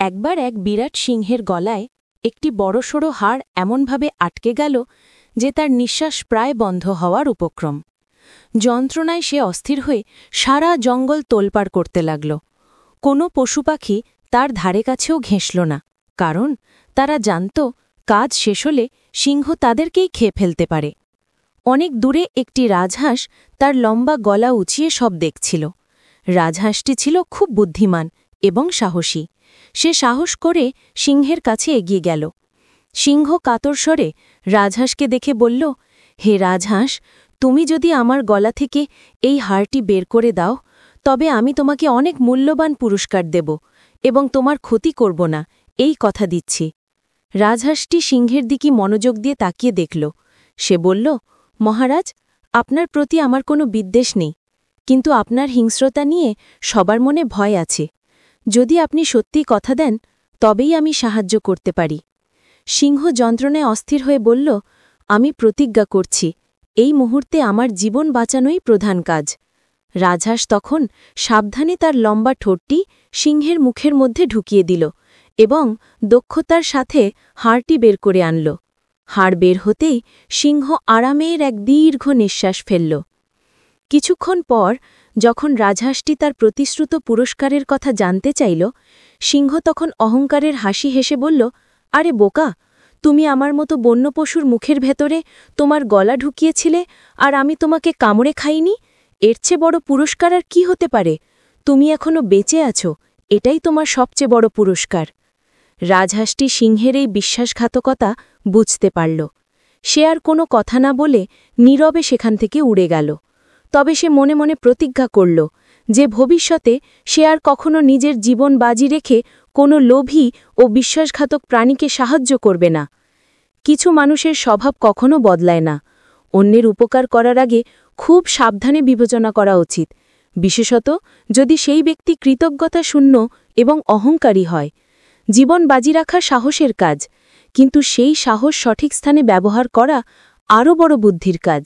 একবার এক বিরাট সিংহের গলায় একটি বড়সড় হাড় এমনভাবে আটকে গেল যে তার নিঃশ্বাস প্রায় বন্ধ হওয়ার উপক্রম। যন্ত্রণায় সে অস্থির হয়ে সারা জঙ্গল তোলপাড় করতে লাগল। কোনো পশুপাখি তার ধারে কাছেও ঘেঁষল না, কারণ তারা জানত কাজ শেষ হলে সিংহ তাদেরকেই খেয়ে ফেলতে পারে। অনেক দূরে একটি রাজহাঁস তার লম্বা গলা উঁচিয়ে সব দেখছিল। রাজহাঁসটি ছিল খুব বুদ্ধিমান এবং সাহসী। সে সাহস করে সিংহের কাছে এগিয়ে গেল। সিংহ কাতর স্বরে রাজহাঁসকে দেখে বলল, হে রাজহাঁস, তুমি যদি আমার গলা থেকে এই হাড়টি বের করে দাও, তবে আমি তোমাকে অনেক মূল্যবান পুরস্কার দেব এবং তোমার ক্ষতি করব না, এই কথা দিচ্ছি। রাজহাঁসটি সিংহের দিকে মনোযোগ দিয়ে তাকিয়ে দেখল। সে বলল, মহারাজ, আপনার প্রতি আমার কোনো বিদ্বেষ নেই, কিন্তু আপনার হিংস্রতা নিয়ে সবার মনে ভয় আছে। যদি আপনি সত্যি কথা দেন, তবেই আমি সাহায্য করতে পারি। সিংহ যন্ত্রণায় অস্থির হয়ে বলল, আমি প্রতিজ্ঞা করছি, এই মুহূর্তে আমার জীবন বাঁচানোই প্রধান কাজ। রাজহাঁস তখন সাবধানে তার লম্বা ঠোঁটটি সিংহের মুখের মধ্যে ঢুকিয়ে দিল এবং দক্ষতার সাথে হাড়টি বের করে আনল। হাড় বের হতেই সিংহ আরামের এক দীর্ঘ নিঃশ্বাস ফেলল। কিছুক্ষণ পর যখন রাজহাঁসটি তার প্রতিশ্রুত পুরস্কারের কথা জানতে চাইল, সিংহ তখন অহংকারের হাসি হেসে বলল, আরে বোকা, তুমি আমার মতো বন্য পশুর মুখের ভেতরে তোমার গলা ঢুকিয়েছিলে আর আমি তোমাকে কামড়ে খাইনি? এর চেয়ে বড় পুরস্কার আর কি হতে পারে? তুমি এখনো বেঁচে আছো, এটাই তোমার সবচেয়ে বড় পুরস্কার। রাজহাঁসটি সিংহের এই বিশ্বাসঘাতকতা বুঝতে পারল। সে আর কোনো কথা না বলে নীরবে সেখান থেকে উড়ে গেল। তবে সে মনে মনে প্রতিজ্ঞা করল যে ভবিষ্যতে সে আর কখনো নিজের জীবন বাজি রেখে কোনো লোভী ও বিশ্বাসঘাতক প্রাণীকে সাহায্য করবে না। কিছু মানুষের স্বভাব কখনো বদলায় না। অন্যের উপকার করার আগে খুব সাবধানে বিবেচনা করা উচিত, বিশেষত যদি সেই ব্যক্তি কৃতজ্ঞতা শূন্য এবং অহংকারী হয়। জীবন বাজি রাখা সাহসের কাজ, কিন্তু সেই সাহস সঠিক স্থানে ব্যবহার করা আরও বড় বুদ্ধির কাজ।